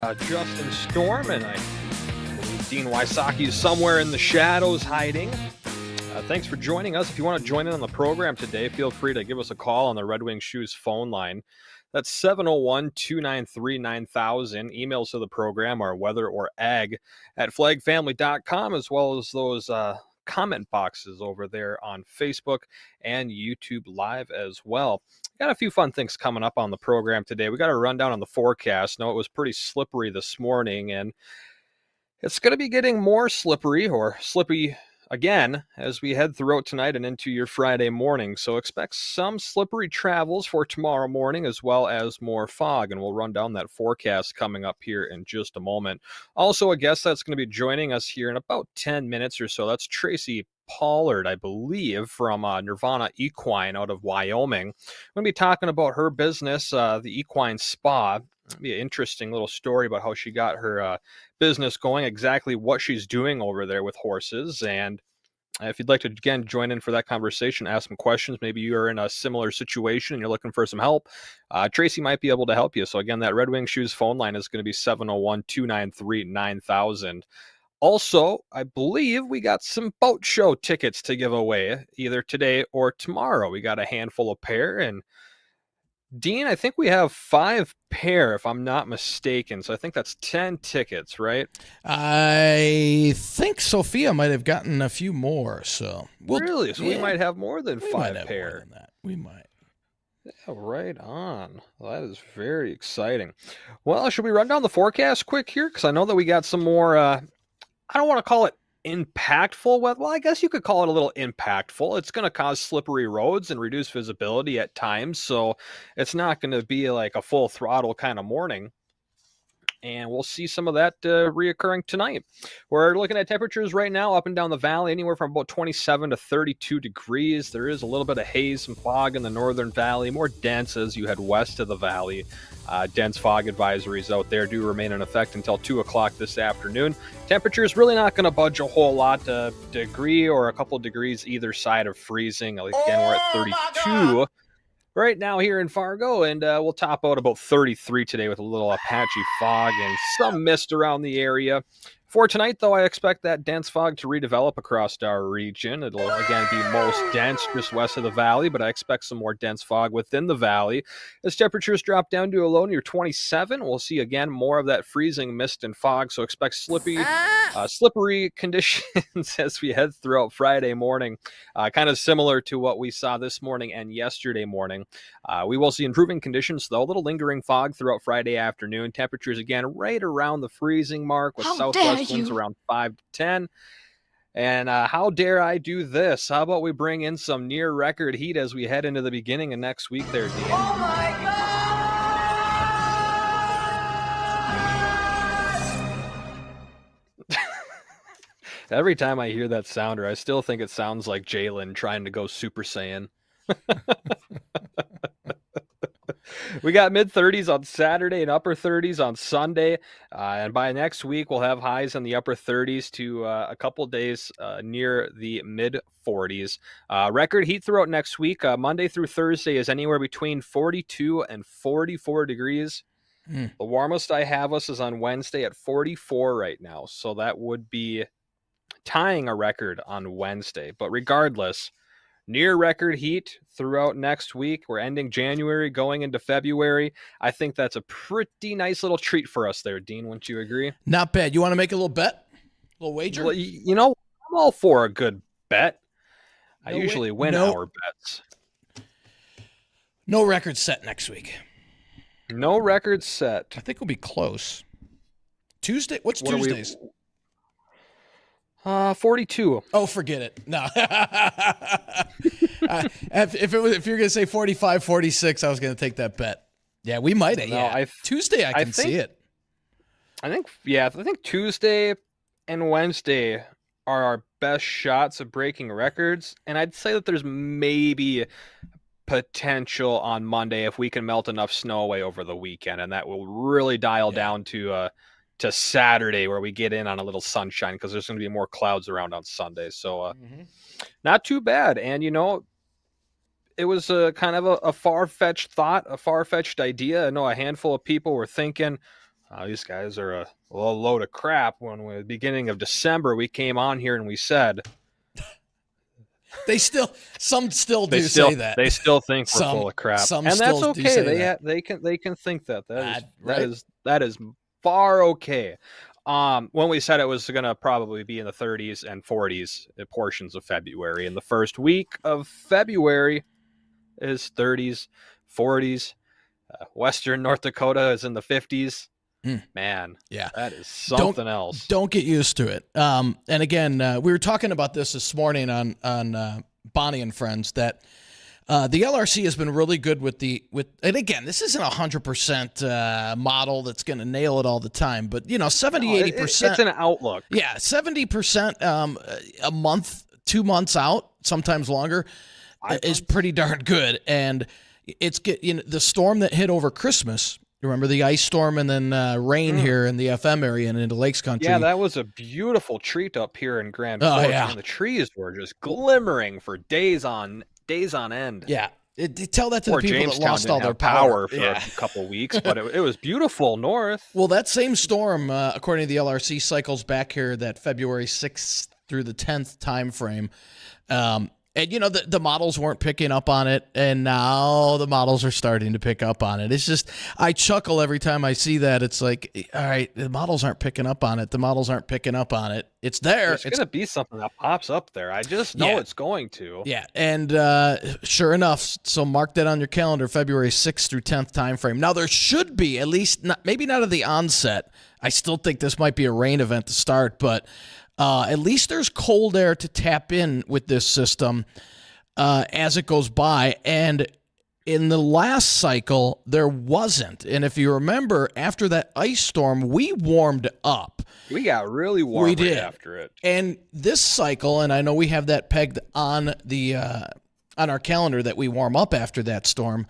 Justin Storm, and I believe Dean Wysocki is somewhere in the shadows hiding. Thanks for joining us. If you want to join in on the program today, feel free to give us a call on the Red Wing Shoes phone line. That's 701-293-9000. Emails to the program are weather or ag at flagfamily.com, as well as those comment boxes over there on Facebook and YouTube Live as well. Got a few fun things coming up on the program today. We got a rundown on the forecast. No, it was pretty slippery this morning, and it's going to be getting more slippery or slippy again as we head throughout tonight and into your Friday morning. So expect some slippery travels for tomorrow morning, as well as more fog, and we'll run down that forecast coming up here in just a moment. Also, a guest that's going to be joining us here in about 10 minutes or so. That's Tracie Pollard, I believe, from Nirvana Equine out of Wyoming. We're going to be talking about her business, the Equine Spa. It'll be an interesting little story about how she got her business going, exactly what she's doing over there with horses. And if you'd like to, again, join in for that conversation, ask some questions, maybe you are in a similar situation and you're looking for some help, Tracie might be able to help you. So again, that Red Wing Shoes phone line is going to be 701-293-9000. Also, I believe we got some boat show tickets to give away either today or tomorrow. We got a handful of pair, and Dean, I think we have 5 pair, if I'm not mistaken. So I think that's 10 tickets, right? I think Sophia might have gotten a few more. So really? So we might have more than 5 pair. More than that. We might. Yeah, right on. Well, that is very exciting. Well, should we run down the forecast quick here? Because I know that we got some more, I don't want to call it impactful weather. Well, I guess you could call it a little impactful. It's going to cause slippery roads and reduce visibility at times, so it's not going to be like a full throttle kind of morning. And we'll see some of that reoccurring tonight. We're looking at temperatures right now up and down the valley, anywhere from about 27 to 32 degrees. There is a little bit of haze and fog in the northern valley, more dense as you head west of the valley. Dense fog advisories out there do remain in effect until 2 o'clock this afternoon. Temperature is really not going to budge a whole lot, a degree or a couple degrees either side of freezing. Again, we're at 32 right now here in Fargo, and we'll top out about 33 today with a little patchy fog and some mist around the area. For tonight, though, I expect that dense fog to redevelop across our region. It'll, again, be most dense just west of the valley, but I expect some more dense fog within the valley. As temperatures drop down to a low near 27, we'll see, again, more of that freezing mist and fog, so expect slippery conditions as we head throughout Friday morning, kind of similar to what we saw this morning and yesterday morning. We will see improving conditions, though, a little lingering fog throughout Friday afternoon. Temperatures, again, right around the freezing mark with southwest winds around 5 to 10. And how dare I do this? How about we bring in some near record heat as we head into the beginning of next week there, Dean? Oh my God! Every time I hear that sounder, I still think it sounds like Jalen trying to go Super Saiyan. We got mid-30s on Saturday and upper 30s on Sunday. And by next week, we'll have highs in the upper 30s to a couple days near the mid-40s. Record heat throughout next week. Monday through Thursday is anywhere between 42 and 44 degrees. The warmest I have us is on Wednesday at 44 right now. So that would be tying a record on Wednesday. But regardless, near record heat throughout next week. We're ending January, going into February. I think that's a pretty nice little treat for us there, Dean. Wouldn't you agree? Not bad. You want to make a little bet? A little wager? Well, you know, I'm all for a good bet. I usually win our bets. No record set next week. No record set. I think we'll be close. Tuesday? What's Tuesdays? 42. Oh, forget it. No. If you're going to say 45, 46, I was going to take that bet. Yeah, we might have. No, Tuesday, I can see it. I think Tuesday and Wednesday are our best shots of breaking records. And I'd say that there's maybe potential on Monday if we can melt enough snow away over the weekend. And that will really dial down to Saturday, where we get in on a little sunshine, because there's going to be more clouds around on Sunday. So not too bad. And, you know, it was kind of a far-fetched thought, a far-fetched idea. I know a handful of people were thinking, These guys are a load of crap. When we, at the beginning of December, we came on here and we said some still say that. They still think we're full of crap, and that's okay. They can think that. That is far okay. When we said it was going to probably be in the 30s and 40s portions of February, and the first week of February is 30s, 40s. Western North Dakota is in the 50s. Man, yeah, that is something else. Don't get used to it. And again, we were talking about this morning on Bonnie and Friends, that the LRC has been really good with and again, this isn't 100% model that's going to nail it all the time, but 70, 80%. It's an outlook. Yeah, 70% a month, 2 months out, sometimes longer, is pretty darn good. And it's the storm that hit over Christmas. Remember the ice storm and then rain here in the FM area and into Lakes Country. Yeah, that was a beautiful treat up here in Grand Forks. Yeah. And the trees were just glimmering for days on end. Yeah. Tell that to the people Jamestown that lost all their power for a couple weeks, but it was beautiful north. Well, that same storm, according to the LRC, cycles back here that February 6th through the 10th time frame. And, the models weren't picking up on it, and now the models are starting to pick up on it. It's just, I chuckle every time I see that. It's like, all right, the models aren't picking up on it. The models aren't picking up on it. It's there. It's going to be something that pops up there. I just know it's going to. Yeah, and sure enough, so mark that on your calendar, February 6th through 10th time frame. Now, there should be, at least, maybe not at the onset. I still think this might be a rain event to start, but at least there's cold air to tap in with this system as it goes by. And in the last cycle, there wasn't. And if you remember, after that ice storm, we warmed up. We got really warm after it. And this cycle, and I know we have that pegged on on our calendar that we warm up after that storm.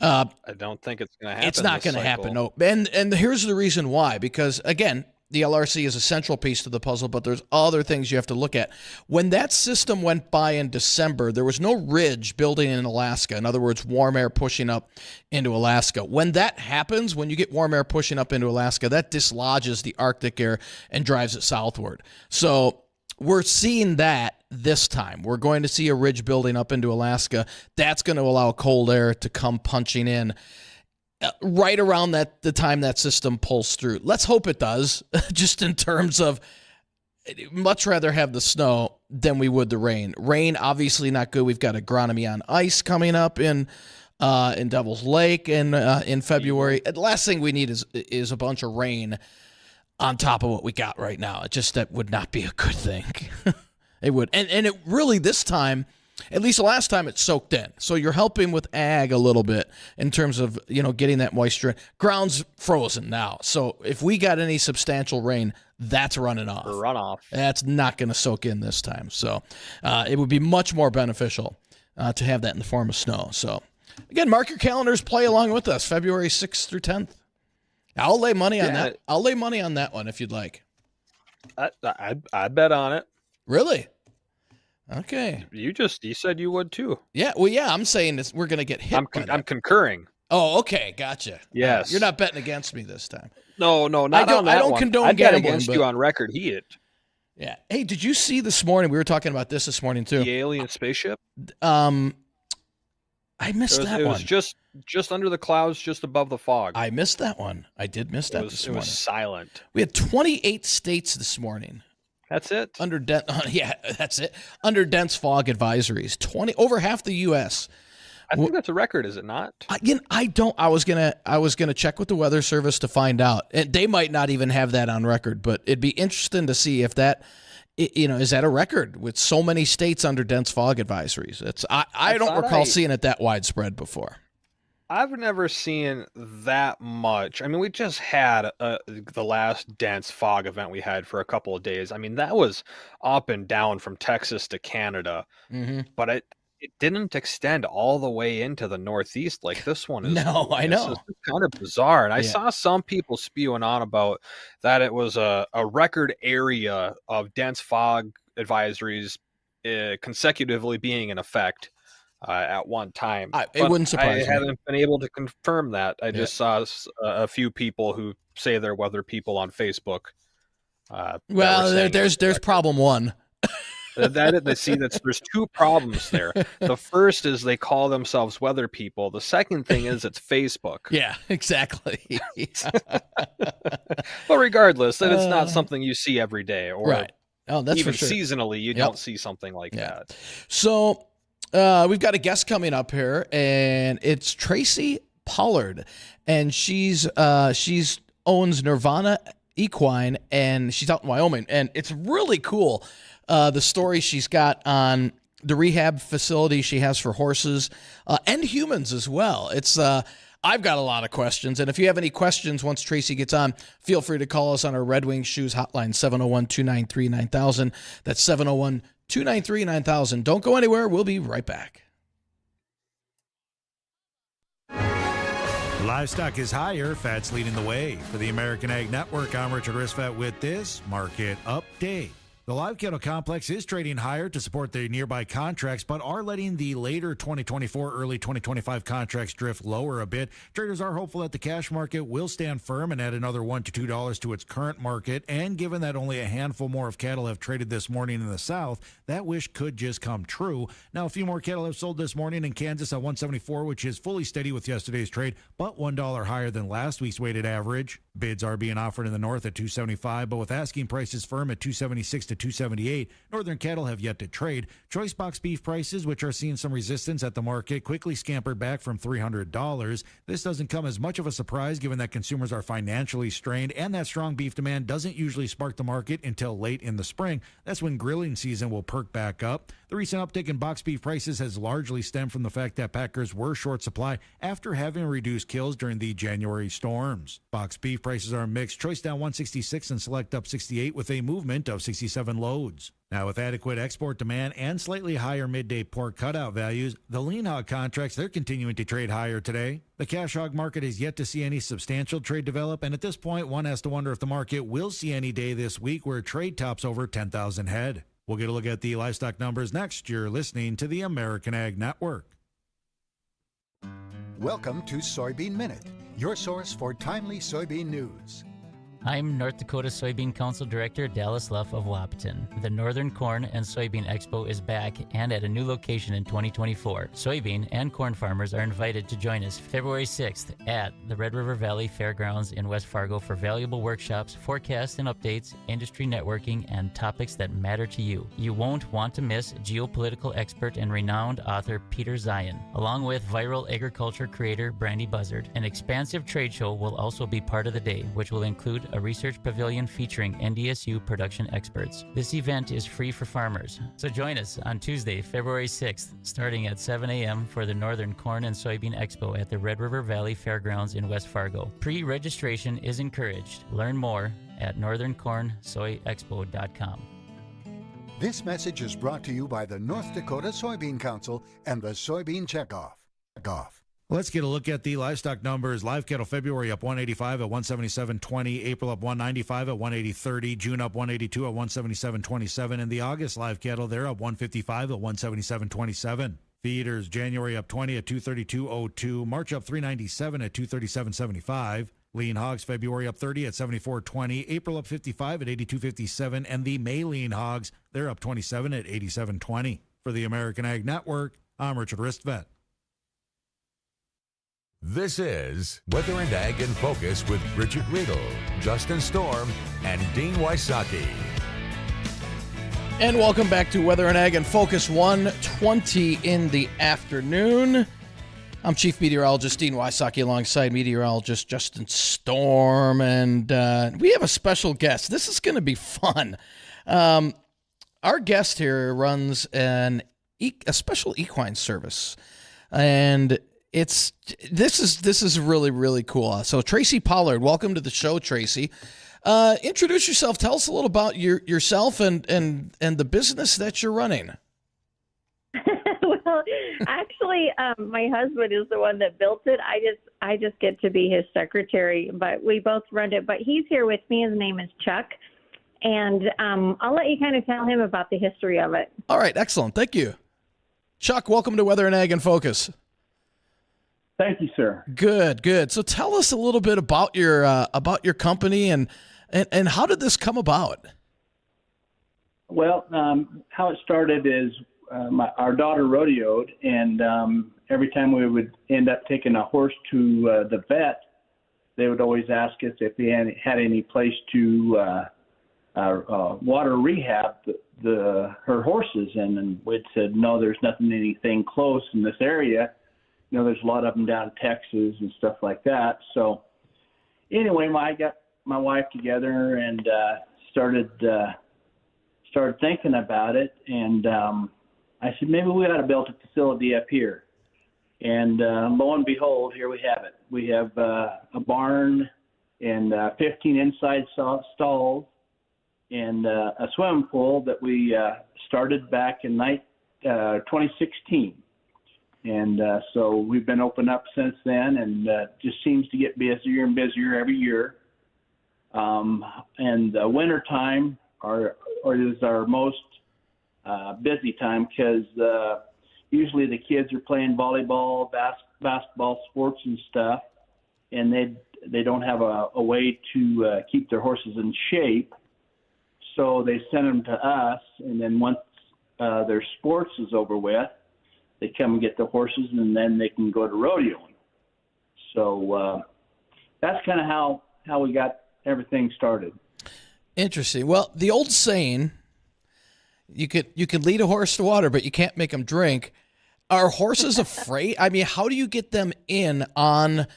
I don't think it's going to happen. It's not going to happen. No. And here's the reason why. Because, again, the LRC is a central piece to the puzzle, but there's other things you have to look at. When that system went by in December, there was no ridge building in Alaska. In other words, warm air pushing up into Alaska. When that happens, when you get warm air pushing up into Alaska, that dislodges the Arctic air and drives it southward. So we're seeing that this time. We're going to see a ridge building up into Alaska. That's going to allow cold air to come punching in right around the time that system pulls through. Let's hope it does, just in terms of much rather have the snow than we would the rain. Rain, obviously not good. We've got agronomy on ice coming up in Devil's Lake in February. The last thing we need is a bunch of rain on top of what we got right now. That would not be a good thing. It would. And it really, this time, at least the last time, it soaked in. So you're helping with ag a little bit in terms of, getting that moisture. Ground's frozen now. So if we got any substantial rain, that's running off. Runoff. That's not going to soak in this time. So it would be much more beneficial to have that in the form of snow. So, again, mark your calendars, play along with us, February 6th through 10th. I'll lay money on that. I'll lay money on that one if you'd like. I'd bet on it. Really? Okay. You said you would too. Yeah. Well, yeah. I'm saying this. We're gonna get hit. I'm concurring. Oh, okay. Gotcha. Yes. You're not betting against me this time. No, not on that I don't one. condone I'd gambling. bet against you on record. Yeah. Hey, did you see this morning? We were talking about this morning too. The alien spaceship. I missed that one. It was just under the clouds, just above the fog. I missed that one. I did miss that this morning. It was silent. We had 28 states this morning. That's it. That's it. Under dense fog advisories, over half the U.S. I think that's a record, is it not? I don't. I was gonna check with the Weather Service to find out, and they might not even have that on record. But it'd be interesting to see if that, is that a record with so many states under dense fog advisories? I don't recall seeing it that widespread before. I've never seen that much. I mean, we just had the last dense fog event we had for a couple of days. I mean, that was up and down from Texas to Canada, but it didn't extend all the way into the Northeast like this one is. No, I know. It's kind of bizarre. And I saw some people spewing on about that it was a record area of dense fog advisories consecutively being in effect at one time. It wouldn't surprise I me. haven't been able to confirm that. I Yeah. just saw a few people who say they're weather people on Facebook. Well, there's problem one. There's two problems there. The first is they call themselves weather people. The second thing is it's Facebook. Yeah, exactly. But regardless, that it's not something you see every day, or right. Oh, that's even for sure. seasonally, you don't see something like that. So we've got a guest coming up here, and it's Tracie Pollard, and she's owns Nirvana Equine, and she's out in Wyoming, and it's really cool. The story she's got on the rehab facility she has for horses and humans as well. It's I've got a lot of questions, and if you have any questions once Tracie gets on, feel free to call us on our Red Wing Shoes hotline, 701-293-9000. That's 701-293-9000. Don't go anywhere. We'll be right back. Livestock is higher. Fat's leading the way. For the American Ag Network, I'm Richard Risfat with this market update. The live cattle complex is trading higher to support their nearby contracts, but are letting the later 2024, early 2025 contracts drift lower a bit. Traders are hopeful that the cash market will stand firm and add another $1 to $2 to its current market. And given that only a handful more of cattle have traded this morning in the South, that wish could just come true. Now, a few more cattle have sold this morning in Kansas at 174, which is fully steady with yesterday's trade, but $1 higher than last week's weighted average. Bids are being offered in the north at 275, but with asking prices firm at 276 to 278, northern cattle have yet to trade. Choice box beef prices, which are seeing some resistance at the market, quickly scampered back from $300. This doesn't come as much of a surprise given that consumers are financially strained and that strong beef demand doesn't usually spark the market until late in the spring. That's when grilling season will perk back up. The recent uptick in box beef prices has largely stemmed from the fact that packers were short supply after having reduced kills during the January storms. Box beef prices are mixed. Choice down 166 and select up 68 with a movement of 67 loads. Now, with adequate export demand and slightly higher midday pork cutout values, the lean hog contracts, they're continuing to trade higher today. The cash hog market has yet to see any substantial trade develop, and at this point, one has to wonder if the market will see any day this week where trade tops over 10,000 head. We'll get a look at the livestock numbers next. You're listening to the American Ag Network. Welcome to Soybean Minute, your source for timely soybean news. I'm North Dakota Soybean Council Director Dallas Luff of Wahpeton. The Northern Corn and Soybean Expo is back and at a new location in 2024. Soybean and corn farmers are invited to join us February 6th at the Red River Valley Fairgrounds in West Fargo for valuable workshops, forecasts and updates, industry networking, and topics that matter to you. You won't want to miss geopolitical expert and renowned author Peter Zion, along with viral agriculture creator Brandy Buzzard. An expansive trade show will also be part of the day, which will include a research pavilion featuring NDSU production experts. This event is free for farmers, so join us on Tuesday, February 6th, starting at 7 a.m. for the Northern Corn and Soybean Expo at the Red River Valley Fairgrounds in West Fargo. Pre-registration is encouraged. Learn more at northerncornsoyexpo.com. This message is brought to you by the North Dakota Soybean Council and the Soybean Checkoff. Let's get a look at the livestock numbers. Live cattle February up 185 at 177.20, April up 195 at 180.30, June up 182 at 177.27, and the August live cattle, they're up 155 at 177.27. Feeders, January up 20 at 232.02, March up 397 at 237.75. Lean hogs, February up 30 at 74.20, April up 55 at 82.57, and the May lean hogs, they're up 27 at 87.20. For the American Ag Network, I'm Richard Ristvet. This is Weather and Ag in Focus with Bridgette Readel, Justin Storm, and Dean Wysocki. And welcome back to Weather and Ag in Focus, 1:20 in the afternoon. I'm Chief Meteorologist Dean Wysocki alongside meteorologist Justin Storm, and we have a special guest. This is going to be fun. Our guest here runs a special equine service, and this is really, really cool. So Tracie Pollard, welcome to the show, Tracie. Introduce yourself. Tell us a little about yourself and the business that you're running. Well, actually, my husband is the one that built it. I just get to be his secretary, but we both run it. But he's here with me. His name is Chuck, and I'll let you kind of tell him about the history of it. All right, excellent. Thank you. Chuck, welcome to Weather and Ag in Focus. Thank you, sir. Good. So tell us a little bit about your company and how did this come about? Well, how it started is our daughter rodeoed, and every time we would end up taking a horse to the vet, they would always ask us if we had any place to water rehab her horses, and we'd said no, there's anything close in this area. There's a lot of them down in Texas and stuff like that. So anyway, I got my wife together and started thinking about it, and I said maybe we ought to build a facility up here. And lo and behold, here we have it. We have a barn and 15 inside stalls and a swimming pool that we started back in 2016. And so we've been open up since then, and just seems to get busier and busier every year. And the winter time is our most busy time because usually the kids are playing volleyball, basketball, sports and stuff, and they don't have a way to keep their horses in shape. So they send them to us, and then once their sports is over with, they come and get the horses, and then they can go to rodeoing. So that's kind of how we got everything started. Interesting. Well, the old saying, you could lead a horse to water, but you can't make them drink. Are horses afraid? I mean, how do you get them in on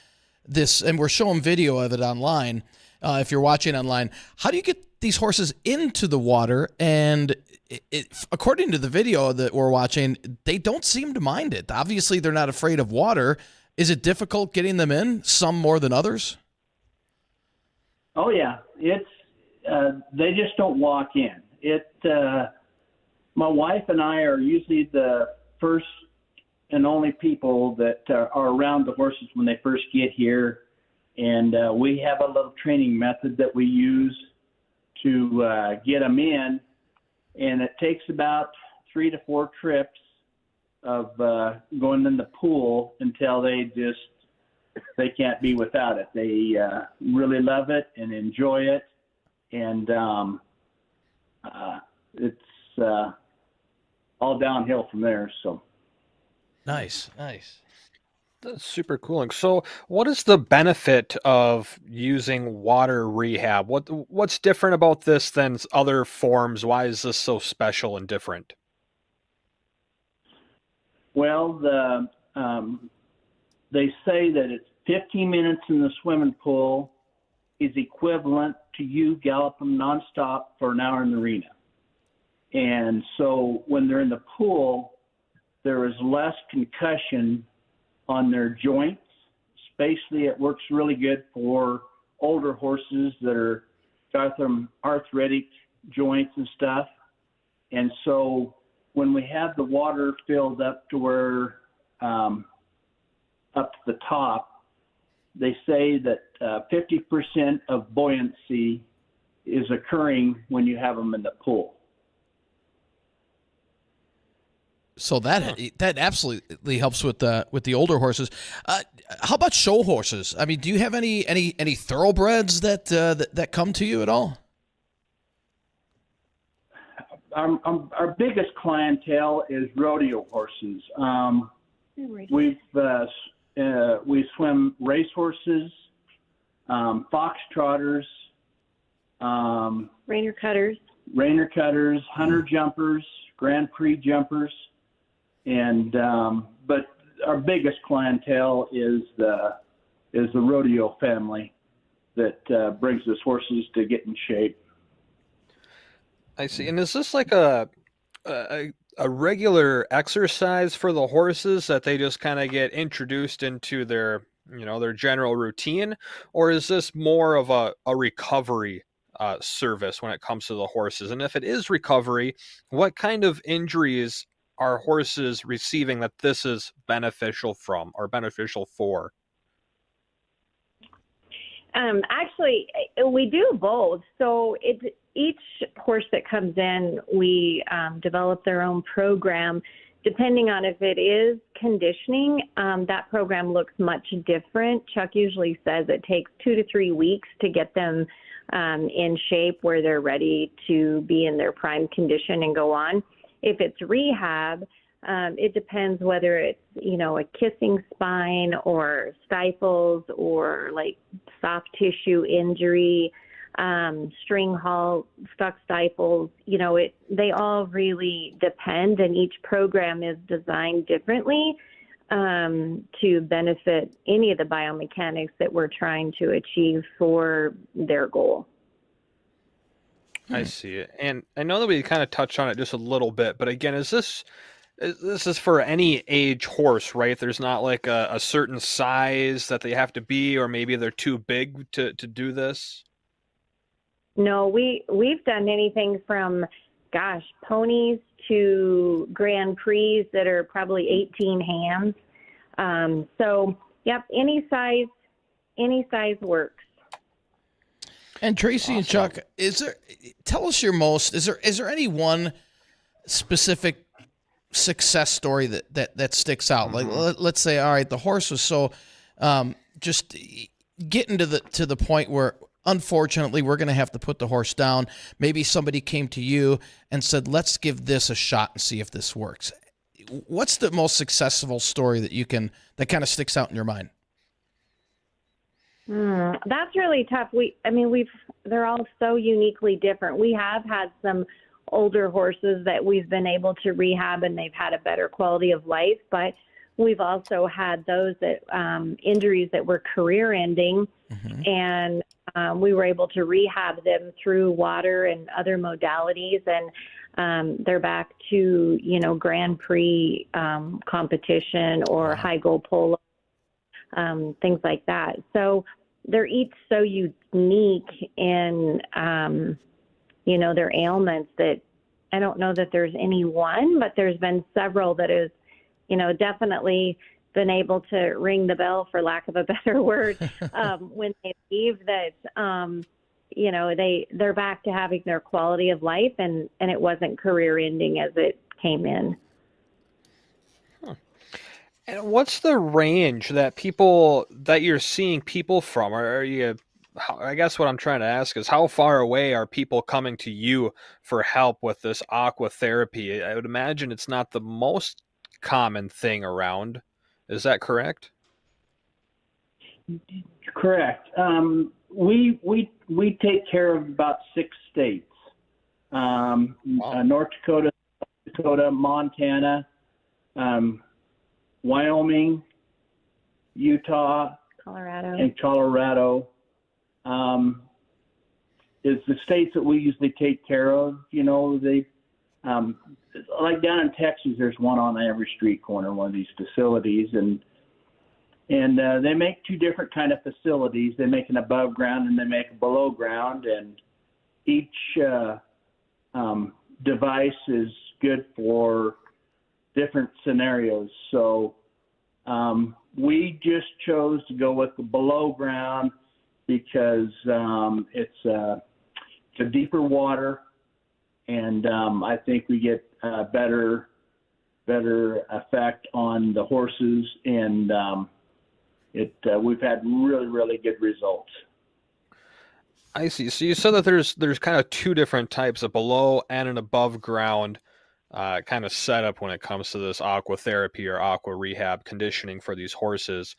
this? And we're showing video of it online. If you're watching online, how do you get these horses into the water? And according to the video that we're watching, they don't seem to mind it. Obviously, they're not afraid of water. Is it difficult getting them in, some more than others? Oh, yeah. It's they just don't walk in. My wife and I are usually the first and only people that are around the horses when they first get here. And we have a little training method that we use to get them in. And it takes about 3 to 4 trips of going in the pool until they can't be without it. They really love it and enjoy it. And it's all downhill from there. So Nice. That's super cool. So, what is the benefit of using water rehab? What's different about this than other forms? Why is this so special and different? Well, they say that it's 15 minutes in the swimming pool is equivalent to you galloping nonstop for an hour in the arena. And so when they're in the pool, there is less concussion on their joints. Spatially, it works really good for older horses that got some arthritic joints and stuff. And so when we have the water filled up to where up to the top, they say that 50% of buoyancy is occurring when you have them in the pool. So that absolutely helps with the older horses. How about show horses? I mean, do you have any thoroughbreds that come to you at all? Our biggest clientele is rodeo horses. We swim race horses, fox trotters, Rainer cutters, hunter jumpers, Grand Prix jumpers, and but our biggest clientele is the rodeo family that brings us horses to get in shape. I see. And is this like a regular exercise for the horses that they just kind of get introduced into their general routine, or is this more of a recovery service when it comes to the horses? And if it is recovery, what kind of injuries are horses receiving that this is beneficial from or beneficial for? Actually, we do both. So each horse that comes in, we develop their own program depending on if it is conditioning, that program looks much different. Chuck usually says it takes 2 to 3 weeks to get them in shape where they're ready to be in their prime condition and go on. If it's rehab, it depends whether it's, a kissing spine or stifles or like soft tissue injury, string halt, stuck stifles. They all really depend, and each program is designed differently to benefit any of the biomechanics that we're trying to achieve for their goal. I see it. And I know that we kind of touched on it just a little bit, but again, this is for any age horse, right? There's not like a certain size that they have to be, or maybe they're too big to do this? No, we've done anything from, ponies to Grand Prix that are probably 18 hands. Any size works. And Tracie Awesome. and Chuck, tell us is there any one specific success story that sticks out? Mm-hmm. Like, let's say, all right, the horse was so just getting to the point where, unfortunately, we're going to have to put the horse down. Maybe somebody came to you and said, let's give this a shot and see if this works. What's the most successful story that kind of sticks out in your mind? That's really tough. They're all so uniquely different. We have had some older horses that we've been able to rehab and they've had a better quality of life, but we've also had those that injuries that were career ending, and we were able to rehab them through water and other modalities, and they're back to, Grand Prix competition or high goal polo, things like that. So they're each so unique in, their ailments that I don't know that there's any one, but there's been several that is, definitely been able to ring the bell, for lack of a better word, when they leave, that, they're back to having their quality of life, and it wasn't career ending as it came in. And what's the range that you're seeing people from? I guess what I'm trying to ask is, how far away are people coming to you for help with this aqua therapy? I would imagine it's not the most common thing around. Is that correct? Correct. We take care of about 6 states: North Dakota, South Dakota, Montana, Wyoming, Utah, and Colorado. Is the states that we usually take care of. They like down in Texas, there's one on every street corner, one of these facilities, and they make 2 different kind of facilities. They make an above ground and they make a below ground, and each device is good for different scenarios. So we just chose to go with the below ground because it's a deeper water, and I think we get better effect on the horses, and we've had really, really good results. I see. So you said that there's kind of 2 different types, a below and an above ground kind of setup when it comes to this aqua therapy or aqua rehab conditioning for these horses.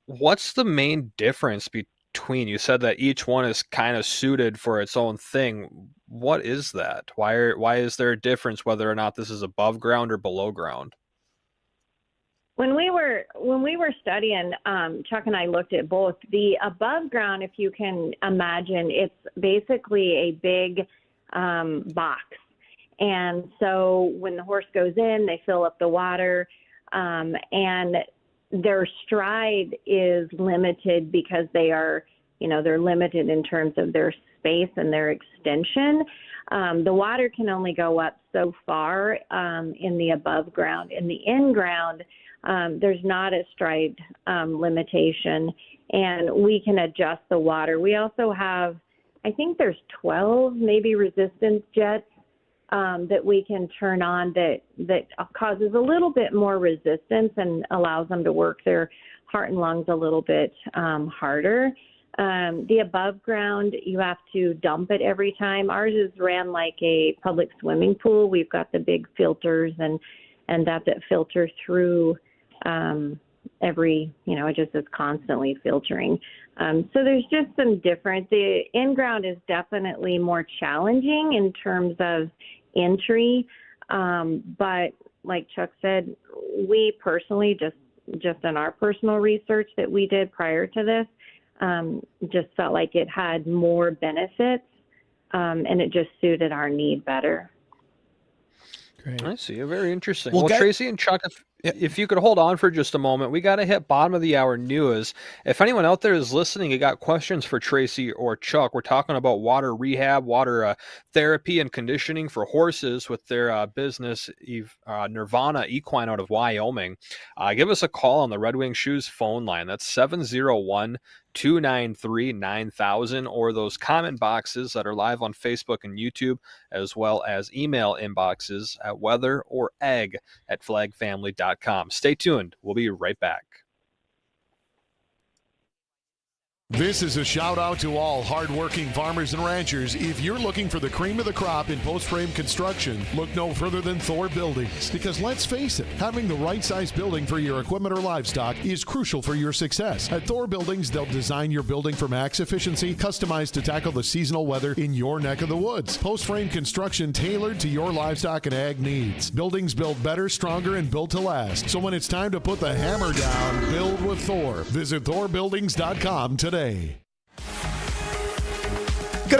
What's the main difference between? You said that each one is kind of suited for its own thing. What is that? Why is there a difference whether or not this is above ground or below ground? When we were studying, Chuck and I looked at both. The above ground, if you can imagine, it's basically a big box. And so when the horse goes in, they fill up the water, and their stride is limited because they're limited in terms of their space and their extension. The water can only go up so far in the above ground. In the in ground, there's not a stride limitation, and we can adjust the water. We also have, I think there's 12 maybe resistance jets that we can turn on that causes a little bit more resistance and allows them to work their heart and lungs a little bit harder. The above ground, you have to dump it every time. Ours is ran like a public swimming pool. We've got the big filters and that filter through it just is constantly filtering. So there's just some difference. The in-ground is definitely more challenging in terms of entry. But like Chuck said, we personally, just in our personal research that we did prior to this, just felt like it had more benefits and it just suited our need better. Great. I see. Very interesting. Well, Tracie and Chuck, if you could hold on for just a moment, we got to hit bottom of the hour news. If anyone out there is listening, you got questions for Tracie or Chuck, we're talking about water rehab, water therapy and conditioning for horses with their business, Nirvana Equine out of Wyoming. Give us a call on the Red Wing Shoes phone line. That's 701-293-9000, or those comment boxes that are live on Facebook and YouTube, as well as email inboxes at weatherorag@flagfamily.com. Stay tuned. We'll be right back. This is a shout out to all hardworking farmers and ranchers. If you're looking for the cream of the crop in post-frame construction, look no further than Thor Buildings. Because let's face it, having the right size building for your equipment or livestock is crucial for your success. At Thor Buildings, they'll design your building for max efficiency, customized to tackle the seasonal weather in your neck of the woods. Post-frame construction tailored to your livestock and ag needs. Buildings built better, stronger, and built to last. So when it's time to put the hammer down, build with Thor. Visit thorbuildings.com today. Good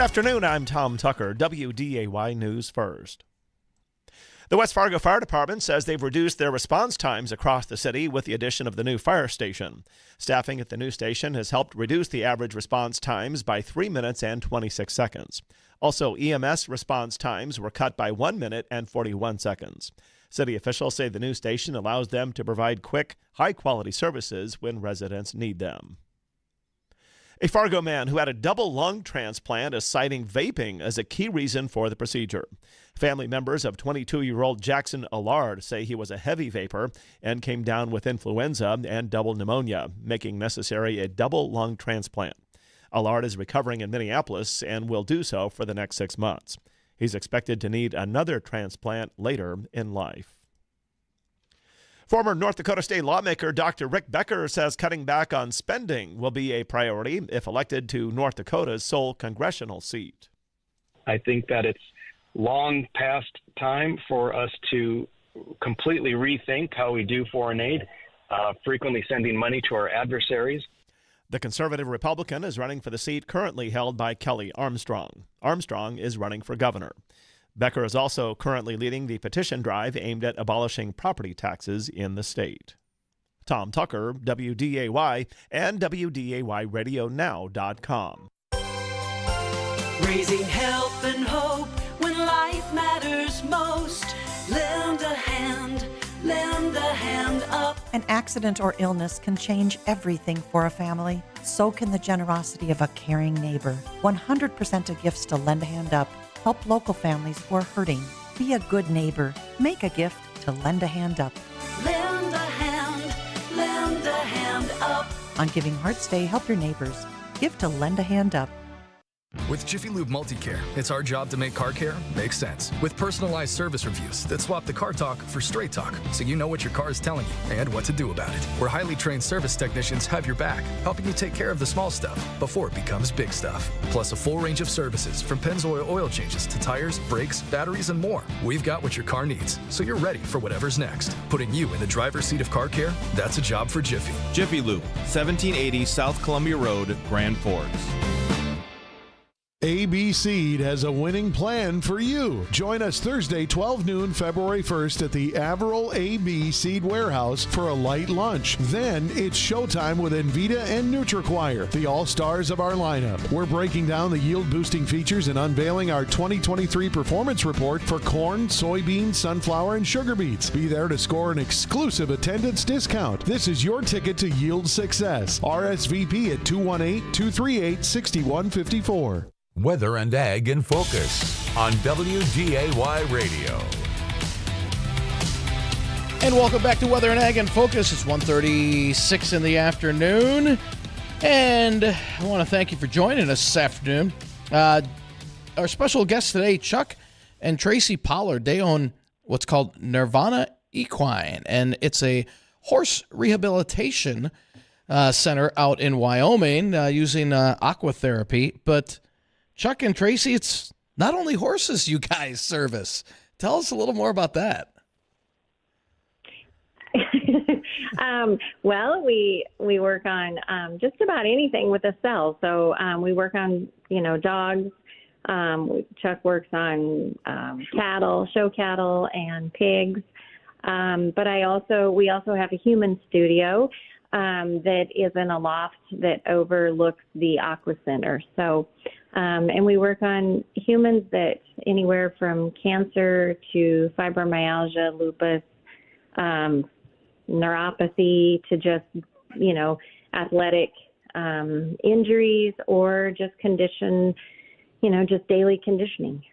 afternoon, I'm Tom Tucker, WDAY News First. The West Fargo Fire Department says they've reduced their response times across the city with the addition of the new fire station. Staffing at the new station has helped reduce the average response times by 3 minutes and 26 seconds. Also, EMS response times were cut by 1 minute and 41 seconds. City officials say the new station allows them to provide quick, high-quality services when residents need them. A Fargo man who had a double lung transplant is citing vaping as a key reason for the procedure. Family members of 22-year-old Jackson Pollard say he was a heavy vapor and came down with influenza and double pneumonia, making necessary a double lung transplant. Pollard is recovering in Minneapolis and will do so for the next 6 months. He's expected to need another transplant later in life. Former North Dakota State lawmaker Dr. Rick Becker says cutting back on spending will be a priority if elected to North Dakota's sole congressional seat. I think that it's long past time for us to completely rethink how we do foreign aid, frequently sending money to our adversaries. The conservative Republican is running for the seat currently held by Kelly Armstrong. Armstrong is running for governor. Becker is also currently leading the petition drive aimed at abolishing property taxes in the state. Tom Tucker, WDAY, and WDAYRadioNow.com. Raising help and hope when life matters most. Lend a hand up. An accident or illness can change everything for a family. So can the generosity of a caring neighbor. 100% of gifts to Lend a Hand Up help local families who are hurting. Be a good neighbor. Make a gift to Lend a Hand Up. Lend a hand up. On Giving Hearts Day, help your neighbors. Give to Lend a Hand Up. With Jiffy Lube Multicare, it's our job to make car care make sense. With personalized service reviews that swap the car talk for straight talk, so you know what your car is telling you and what to do about it. Where highly trained service technicians have your back, helping you take care of the small stuff before it becomes big stuff. Plus a full range of services from Pennzoil oil changes to tires, brakes, batteries, and more. We've got what your car needs, so you're ready for whatever's next. Putting you in the driver's seat of car care, that's a job for Jiffy. Jiffy Lube, 1780 South Columbia Road, Grand Forks. AB Seed has a winning plan for you. Join us Thursday, 12 noon, February 1st at the Averill AB Seed Warehouse for a light lunch. Then it's showtime with Envita and NutriQuire, the all-stars of our lineup. We're breaking down the yield-boosting features and unveiling our 2023 performance report for corn, soybean, sunflower, and sugar beets. Be there to score an exclusive attendance discount. This is your ticket to yield success. RSVP at 218-238-6154. Weather and Ag in Focus. on WDAY Radio. And welcome back to Weather and Ag in Focus. It's 1:36 in the afternoon. And I want to thank you for joining us this afternoon. Our special guests today, Chuck and Tracie Pollard, they own what's called Nirvana Equine. And it's a horse rehabilitation center out in Wyoming using aquatherapy. But Chuck and Tracie, it's not only horses you guys service. Tell us a little more about that. Well, we work on just about anything with a cell. So we work on, dogs. Chuck works on cattle, show cattle, and pigs. But we also have a human studio that is in a loft that overlooks the aqua center. So, and we work on humans that anywhere from cancer to fibromyalgia, lupus, neuropathy to just, athletic injuries or just just daily conditioning.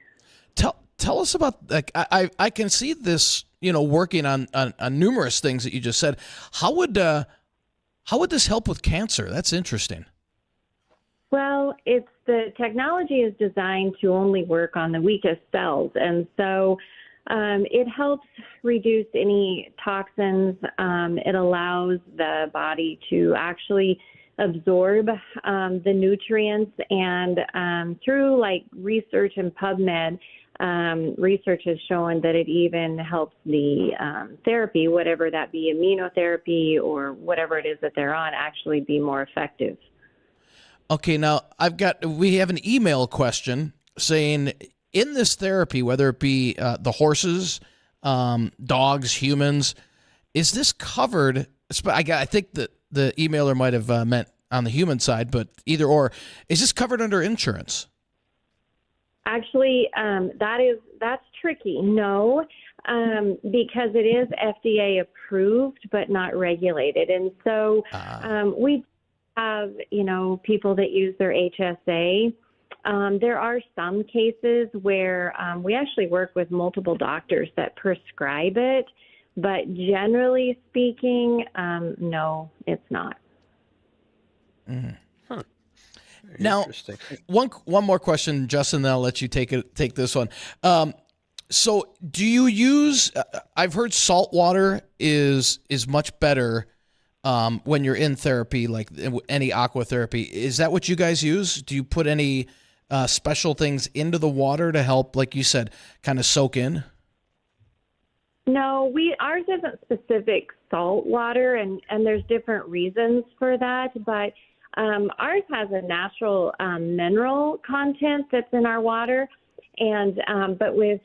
Tell us about, I can see this, working on numerous things that you just said. How would this help with cancer? That's interesting. Well, the technology is designed to only work on the weakest cells. And so it helps reduce any toxins. It allows the body to actually absorb the nutrients. And through research and PubMed, research has shown that it even helps the therapy, whatever that be, immunotherapy or whatever it is that they're on, actually be more effective. Okay, now we have an email question saying, in this therapy, whether it be the horses, dogs, humans, is this covered? I think that the emailer might have meant on the human side, but either or, is this covered under insurance? Actually, that's tricky. No, because it is FDA approved but not regulated, and so we have people that use their HSA. There are some cases where we actually work with multiple doctors that prescribe it, but generally speaking, no, it's not. Mm. Huh. Now, one more question, Justin, then I'll let you take this one. So do you use, I've heard salt water is much better when you're in therapy, like any aqua therapy. Is that what you guys use? Do you put any special things into the water to help, like you said, kind of soak in? No, ours isn't specific salt water, and there's different reasons for that, but ours has a natural mineral content that's in our water, and but with,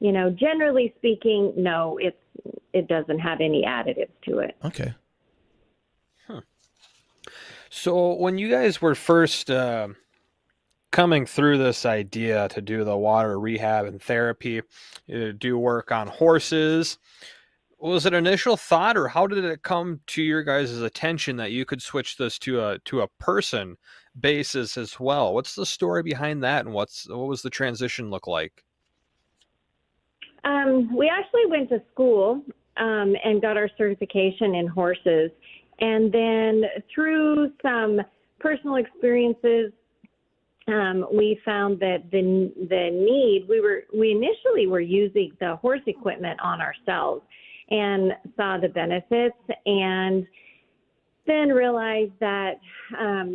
generally speaking, no, it doesn't have any additives to it. Okay. Huh. So when you guys were first coming through this idea to do the water rehab and therapy, do work on horses, was it initial thought, or how did it come to your guys' attention that you could switch this to a person basis as well? What's the story behind that, and what was the transition look like? We actually went to school and got our certification in horses, and then through some personal experiences, we found that the need, we initially were using the horse equipment on ourselves and saw the benefits, and then realized that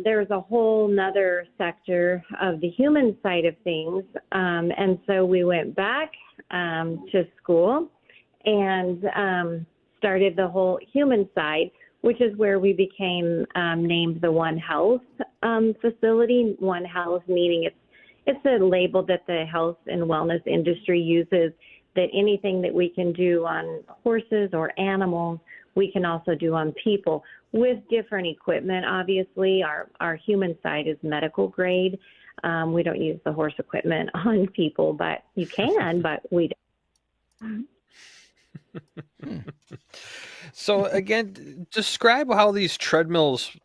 there was a whole nother sector of the human side of things. And so we went back to school and started the whole human side, which is where we became named the One Health facility. One Health meaning it's a label that the health and wellness industry uses, that anything that we can do on horses or animals, we can also do on people with different equipment. Obviously, our human side is medical grade. We don't use the horse equipment on people, but you can, but we don't. So again, describe how these treadmills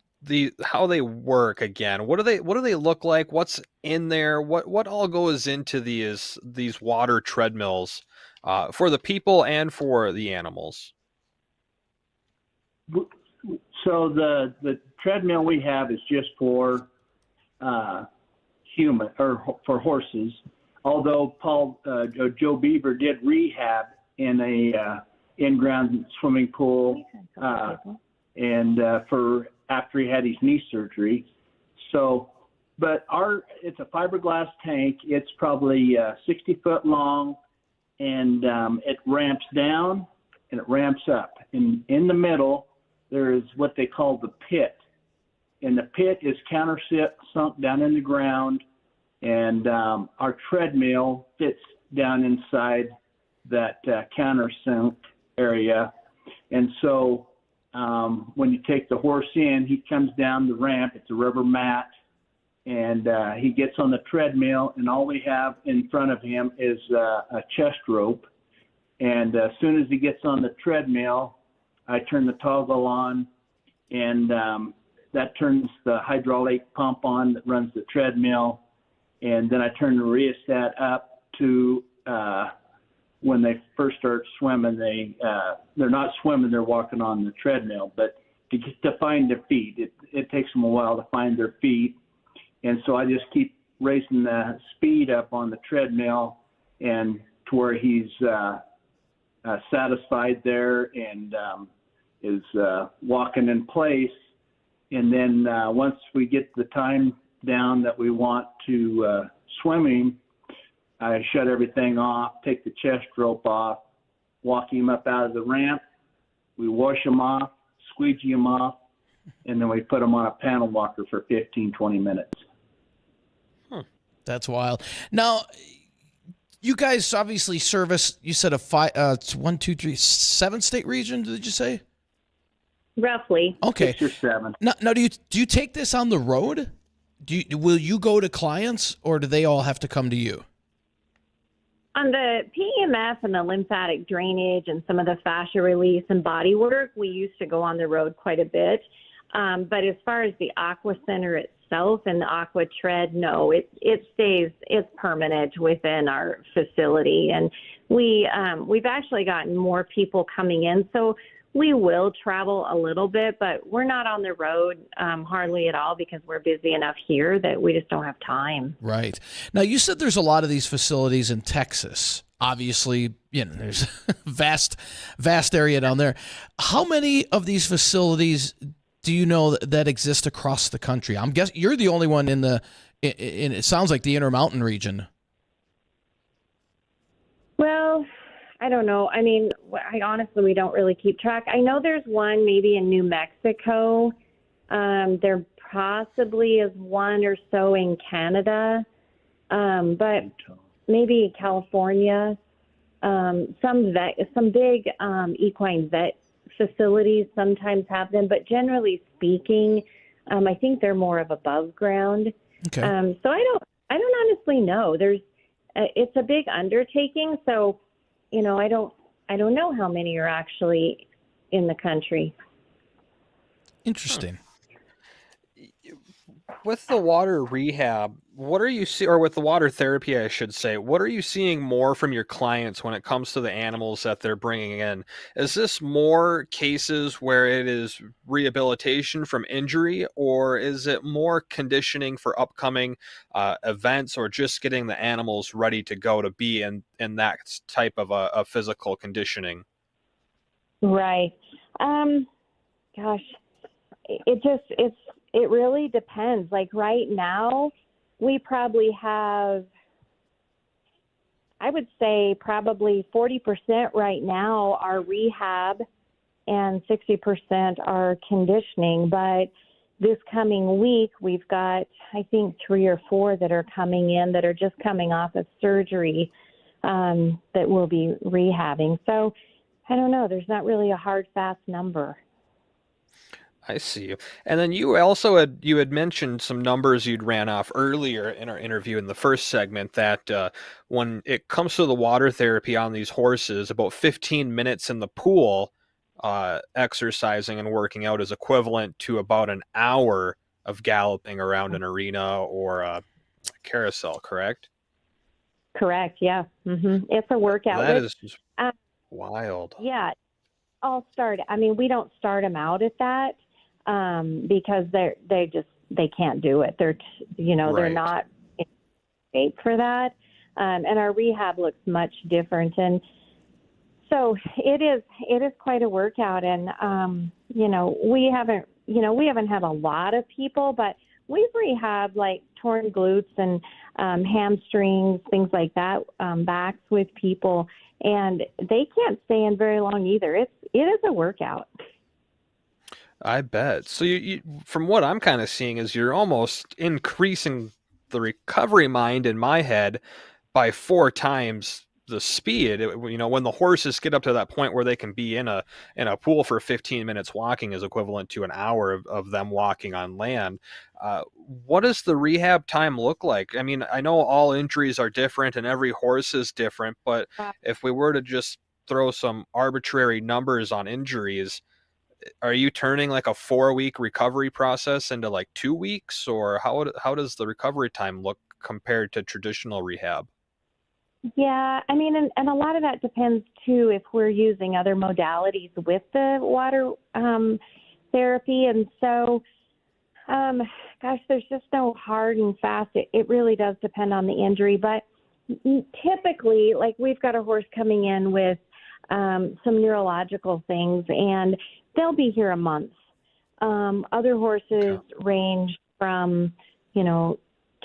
how they work again. What do they look like? What's in there? What all goes into these water treadmills for the people and for the animals? So the treadmill we have is just for human or for horses. Although Joe Beaver did rehab in a in-ground swimming pool, and for after he had his knee surgery. So, but it's a fiberglass tank. It's probably 60 foot long, and it ramps down and it ramps up. And in the middle, there is what they call the pit. And the pit is sunk down in the ground, and our treadmill fits down inside that countersunk area. And so when you take the horse in, he comes down the ramp. It's a rubber mat, and he gets on the treadmill, and all we have in front of him is a chest rope. And as soon as he gets on the treadmill, I turn the toggle on, and that turns the hydraulic pump on that runs the treadmill. And then I turn the rheostat up to when they first start swimming. They're not swimming, they're walking on the treadmill. But to find their feet, it takes them a while to find their feet. And so I just keep raising the speed up on the treadmill and to where he's satisfied there and is walking in place. And then once we get the time down that we want to swimming, I shut everything off, take the chest rope off, walk him up out of the ramp. We wash him off, squeegee him off, and then we put him on a paddle walker for 15, 20 minutes. That's wild. Now, you guys obviously service, you said it's 7-state region, did you say? Roughly. Okay. 6 or 7. Now do you take this on the road? Will you go to clients, or do they all have to come to you? On the PEMF and the lymphatic drainage and some of the fascia release and body work, we used to go on the road quite a bit. But as far as the Aqua Center itself and the Aqua Tread, no, it's permanent within our facility. And we've actually gotten more people coming in. So we will travel a little bit, but we're not on the road hardly at all because we're busy enough here that we just don't have time. Right. Now, you said there's a lot of these facilities in Texas. Obviously, there's a vast area down there. How many of these facilities do you know that exist across the country? I'm guessing you're the only one in it sounds like the Intermountain region. Well, I don't know. I mean, we don't really keep track. I know there's one maybe in New Mexico. There possibly is one or so in Canada, but maybe California. Some big equine vet facilities sometimes have them, but generally speaking, I think they're more of above ground. Okay. So I don't honestly know. It's a big undertaking, so I don't know how many are actually in the country. Interesting. With the water rehab, what are you seeing, or with the water therapy, I should say, what are you seeing more from your clients when it comes to the animals that they're bringing in? Is this more cases where it is rehabilitation from injury, or is it more conditioning for upcoming events, or just getting the animals ready to go to be in that type of a physical conditioning? Right. Gosh, it really depends. Like right now, we probably have, I would say probably 40% right now are rehab and 60% are conditioning. But this coming week, we've got, I think, 3 or 4 that are coming in that are just coming off of surgery that we'll be rehabbing. So I don't know. There's not really a hard, fast number. I see you. And then you also had mentioned some numbers you'd ran off earlier in our interview in the first segment that when it comes to the water therapy on these horses, about 15 minutes in the pool exercising and working out is equivalent to about an hour of galloping around an arena or a carousel, correct? Correct. Yeah. It's a workout. That is just wild. Yeah. We don't start them out at that because they can't do it. They're they're not in shape for that. And our rehab looks much different. And so it is quite a workout. And, we haven't had a lot of people, but we've rehabbed like torn glutes and hamstrings, things like that, backs with people, and they can't stay in very long either. It is a workout. I bet. So you from what I'm kind of seeing is you're almost increasing the recovery mind in my head by 4 times the speed. When the horses get up to that point where they can be in a pool for 15 minutes walking is equivalent to an hour of them walking on land. What does the rehab time look like? I mean, I know all injuries are different and every horse is different, but if we were to just throw some arbitrary numbers on injuries, are you turning like a 4-week recovery process into like 2 weeks, or how does the recovery time look compared to traditional rehab? Yeah, I mean, and a lot of that depends too if we're using other modalities with the water therapy. And so, there's just no hard and fast. It really does depend on the injury. But typically, like we've got a horse coming in with some neurological things, and they'll be here a month. Other horses range from, 2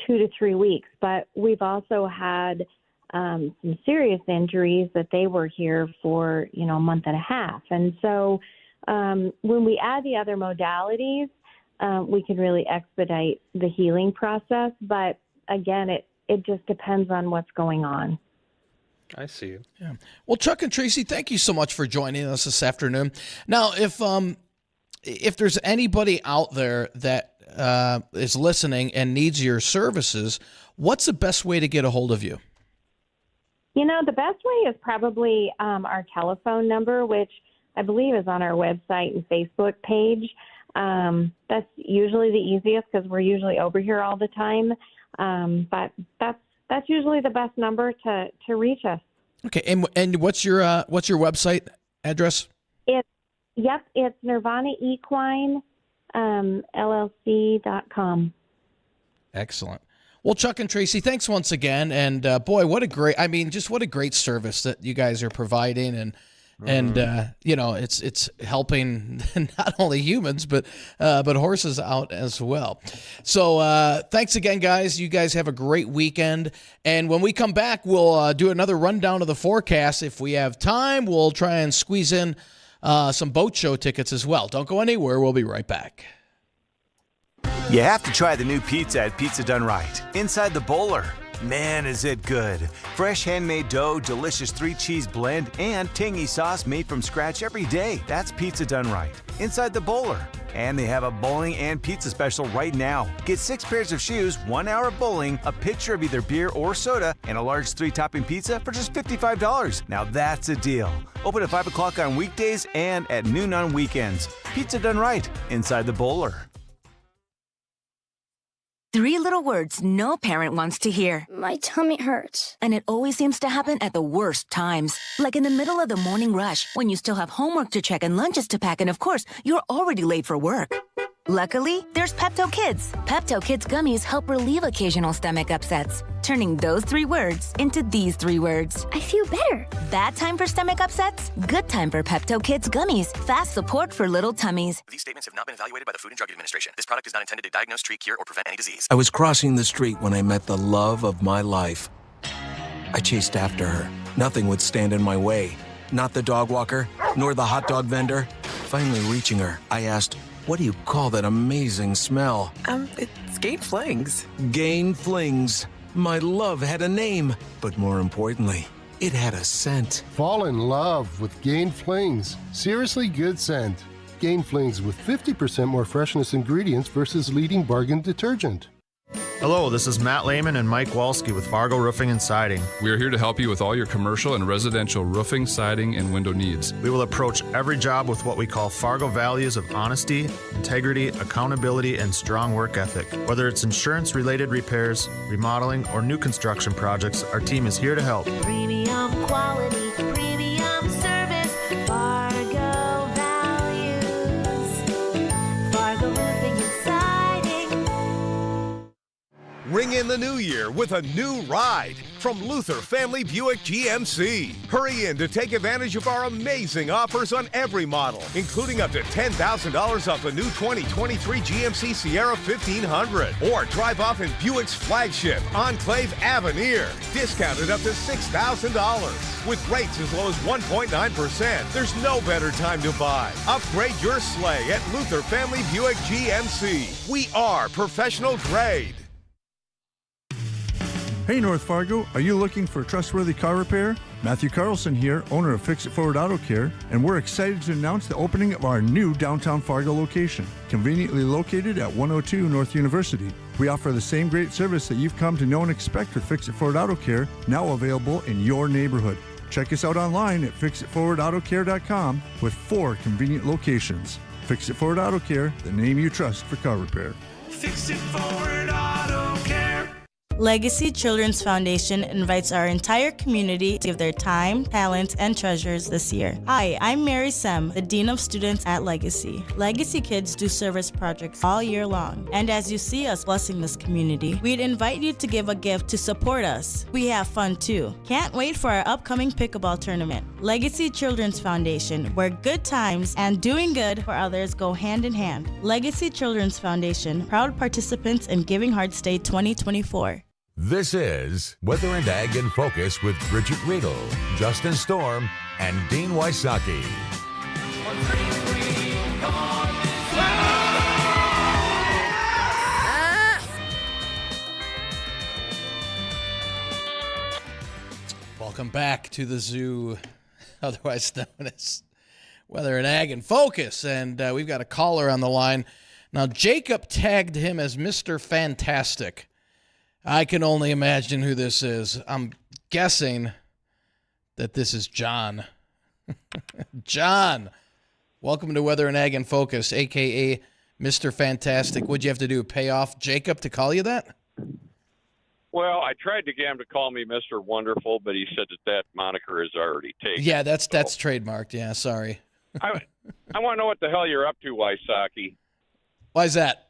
to 3 weeks. But we've also had some serious injuries that they were here for, a month and a half. And so when we add the other modalities, we can really expedite the healing process. But again, it just depends on what's going on. I see. Yeah. Well, Chuck and Tracie, thank you so much for joining us this afternoon. Now, if there's anybody out there that is listening and needs your services, what's the best way to get a hold of you? The best way is probably our telephone number, which I believe is on our website and Facebook page. That's usually the easiest because we're usually over here all the time. But that's usually the best number to reach us. Okay, and what's your website address? It's Nirvana Equine LLC.com. Excellent. Well, Chuck and Tracie, thanks once again. And boy, what a great service that you guys are providing. And it's helping not only humans, but horses out as well. So thanks again, guys. You guys have a great weekend. And when we come back, we'll do another rundown of the forecast. If we have time, we'll try and squeeze in some boat show tickets as well. Don't go anywhere. We'll be right back. You have to try the new pizza at Pizza Done Right. Inside the Bowler. Man, is it good. Fresh handmade dough, delicious 3-cheese blend, and tangy sauce made from scratch every day. That's Pizza Done Right. Inside the Bowler. And they have a bowling and pizza special right now. Get 6 pairs of shoes, 1 hour of bowling, a pitcher of either beer or soda, and a large 3-topping pizza for just $55. Now that's a deal. Open at 5 o'clock on weekdays and at noon on weekends. Pizza Done Right. Inside the Bowler. 3 little words no parent wants to hear. My tummy hurts. And it always seems to happen at the worst times. Like in the middle of the morning rush, when you still have homework to check and lunches to pack, and of course, you're already late for work. Luckily, there's Pepto Kids. Pepto Kids gummies help relieve occasional stomach upsets, turning those 3 words into these 3 words. I feel better. Bad time for stomach upsets? Good time for Pepto Kids gummies. Fast support for little tummies. These statements have not been evaluated by the Food and Drug Administration. This product is not intended to diagnose, treat, cure, or prevent any disease. I was crossing the street when I met the love of my life. I chased after her. Nothing would stand in my way. Not the dog walker, nor the hot dog vendor. Finally reaching her, I asked, "What do you call that amazing smell?" It's Gain Flings. Gain Flings. My love had a name, but more importantly, it had a scent. Fall in love with Gain Flings. Seriously good scent. Gain Flings with 50% more freshness ingredients versus leading bargain detergent. Hello, this is Matt Lehman and Mike Walski with Fargo Roofing and Siding. We are here to help you with all your commercial and residential roofing, siding, and window needs. We will approach every job with what we call Fargo values of honesty, integrity, accountability, and strong work ethic. Whether it's insurance-related repairs, remodeling, or new construction projects, our team is here to help. Premium quality, premium service, Fargo values, Fargo Roofing and Siding. Ring in the new year with a new ride from Luther Family Buick GMC. Hurry in to take advantage of our amazing offers on every model, including up to $10,000 off the new 2023 GMC Sierra 1500. Or drive off in Buick's flagship Enclave Avenir, discounted up to $6,000. With rates as low as 1.9%, there's no better time to buy. Upgrade your sleigh at Luther Family Buick GMC. We are professional grade. Hey North Fargo, are you looking for trustworthy car repair? Matthew Carlson here, owner of Fix It Forward Auto Care, and we're excited to announce the opening of our new downtown Fargo location, conveniently located at 102 North University. We offer the same great service that you've come to know and expect with Fix It Forward Auto Care, now available in your neighborhood. Check us out online at fixitforwardautocare.com with 4 convenient locations. Fix It Forward Auto Care, the name you trust for car repair. Fix It Forward Auto Care. Legacy Children's Foundation invites our entire community to give their time, talent, and treasures this year. Hi, I'm Mary Sem, the Dean of Students at Legacy. Legacy Kids do service projects all year long, and as you see us blessing this community, we'd invite you to give a gift to support us. We have fun too. Can't wait for our upcoming pickleball tournament. Legacy Children's Foundation, where good times and doing good for others go hand in hand. Legacy Children's Foundation, proud participants in Giving Hearts Day 2024. This is Weather and Ag in Focus with Bridgette Readel, Justin Storm, and Dean Wysocki. Welcome back to the zoo, otherwise known as Weather and Ag in Focus. And we've got a caller on the line. Now, Jacob tagged him as Mr. Fantastic. I can only imagine who this is. I'm guessing that this is John. John, welcome to Weather and Ag in Focus, a.k.a. Mr. Fantastic. What'd you have to do, pay off Jacob to call you that? Well, I tried to get him to call me Mr. Wonderful, but he said that moniker is already taken. Yeah, that's trademarked. Yeah, sorry. I want to know what the hell you're up to, Wysocki. Why's that?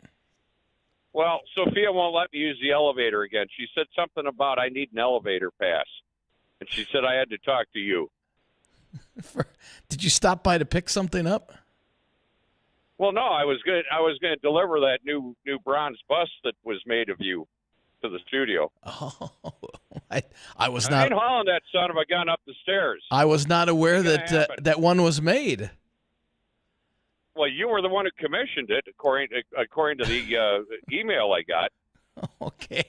Well, Sophia won't let me use the elevator again. She said something about I need an elevator pass, and she said I had to talk to you. Did you stop by to pick something up? Well, no, I was going to deliver that new bronze bust that was made of you to the studio. Oh, I was not. I ain't hauling that son of a gun up the stairs. I was not aware that that one was made. Well, you were the one who commissioned it, according to the email I got. Okay.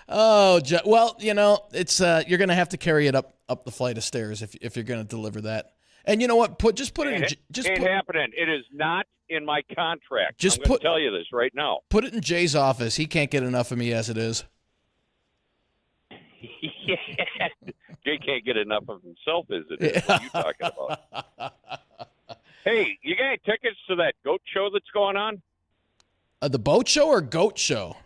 Well, you know, it's you're going to have to carry it up the flight of stairs if you're going to deliver that. And you know what? Put it in. Ain't happening. It is not in my contract. I'm going to tell you this right now. Put it in Jay's office. He can't get enough of me as it is. Yeah. Jay can't get enough of himself as it is. What are you talking about? Hey, you got any tickets to that goat show that's going on? The boat show or goat show?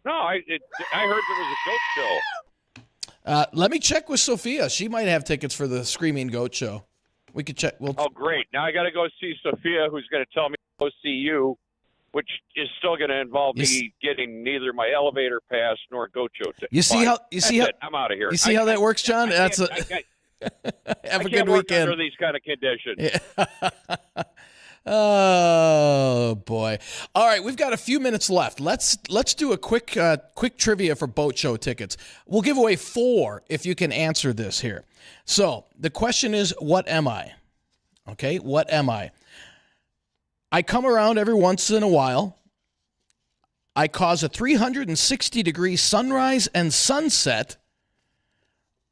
No, I heard there was a goat show. Let me check with Sophia. She might have tickets for the Screaming Goat show. We could check. Oh, great. Now I got to go see Sophia, who's going to tell me to go see you, which is still going to involve me getting neither my elevator pass nor goat show ticket. You see how I'm out of here. You see how that works, John? Have a good weekend. Under these kind of conditions. Yeah. Oh boy! All right, we've got a few minutes left. Let's do a quick trivia for boat show tickets. We'll give away 4 if you can answer this here. So the question is, what am I? Okay, what am I? I come around every once in a while. I cause a 360-degree sunrise and sunset.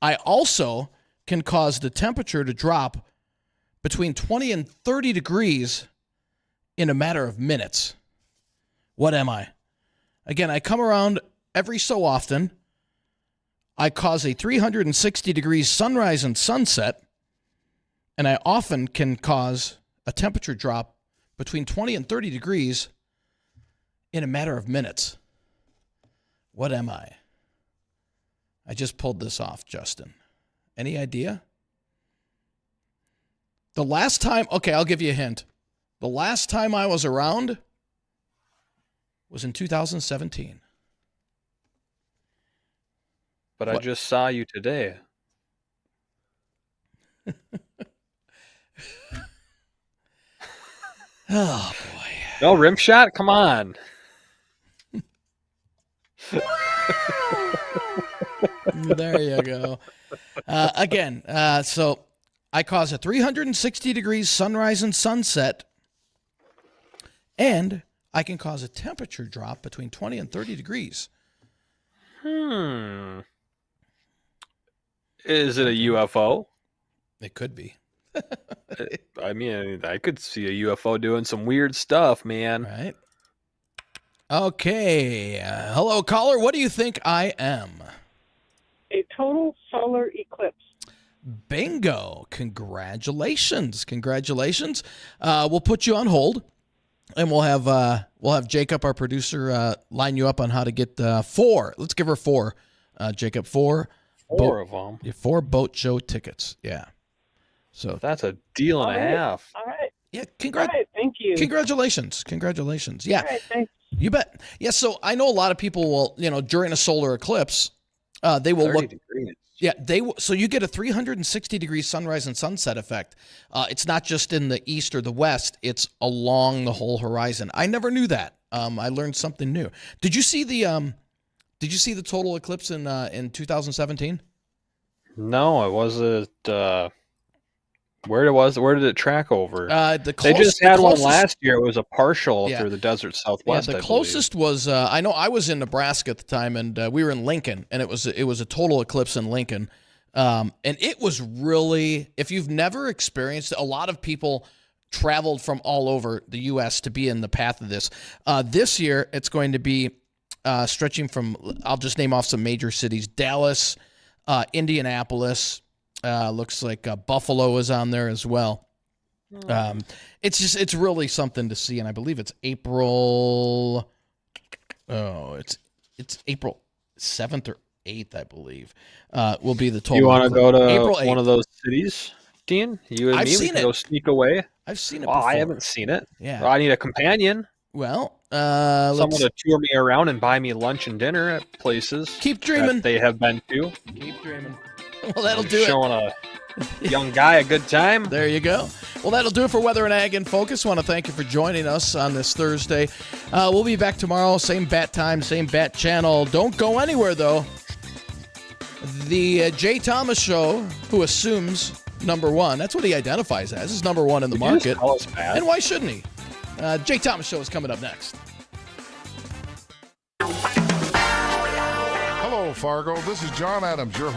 I also can cause the temperature to drop between 20 and 30 degrees in a matter of minutes. What am I? Again, I come around every so often. I cause a 360 degrees sunrise and sunset, and I often can cause a temperature drop between 20 and 30 degrees in a matter of minutes. What am I? I just pulled this off, Justin. Any idea? The last time, okay, I'll give you a hint. The last time I was around was in 2017. But what? I just saw you today. Oh, boy. No rim shot? Come on. There you go. Again, so I cause a 360 degrees sunrise and sunset, and I can cause a temperature drop between 20 and 30 degrees. Is it a UFO? It could be. I mean, I could see a UFO doing some weird stuff, man. Right. Okay. Hello, caller. What do you think I am? A total solar eclipse. Bingo. Congratulations. Congratulations. We'll put you on hold, and we'll have Jacob, our producer, line you up on how to get 4. Let's give her 4. Jacob, 4. 4 of them. 4 boat show tickets. Yeah. So that's a deal and a half. All right. Yeah. All right. Thank you. Congratulations. Congratulations. Yeah. All right. Thanks. You bet. Yeah. So I know a lot of people will, during a solar eclipse, they will look. Degrees. Yeah. So you get a 360 degree sunrise and sunset effect. It's not just in the east or the west. It's along the whole horizon. I never knew that. I learned something new. Did you see the total eclipse in 2017? No, it wasn't. Where did it track over? They just had one last year. It was a partial through the desert Southwest. Yeah, the closest was I know I was in Nebraska at the time, and we were in Lincoln, and it was a total eclipse in Lincoln, and it was really, if you've never experienced it, a lot of people traveled from all over the U.S. to be in the path of this. This year, it's going to be stretching from, I'll just name off some major cities: Dallas, Indianapolis. Looks like Buffalo is on there as well. It's really something to see, and I believe it's April. Oh, it's April 7th or 8th, I believe. Will be the total. You want to go to April 8th. One of those cities, Dean? You and I've me, seen we can it. go sneak away. I've seen it. Oh, before. I haven't seen it. Yeah, well, I need a companion. Well, someone to tour me around and buy me lunch and dinner at places. Keep dreaming. That they have been to. Keep dreaming. Well, that'll do it. Showing a young guy a good time. There you go. Well, that'll do it for Weather and Ag in Focus. Want to thank you for joining us on this Thursday. We'll be back tomorrow, same bat time, same bat channel. Don't go anywhere, though. The Jay Thomas Show, who assumes number 1, that's what he identifies as, is number 1 in the market. And why shouldn't he? Jay Thomas Show is coming up next. Hello, Fargo. This is John Adams, your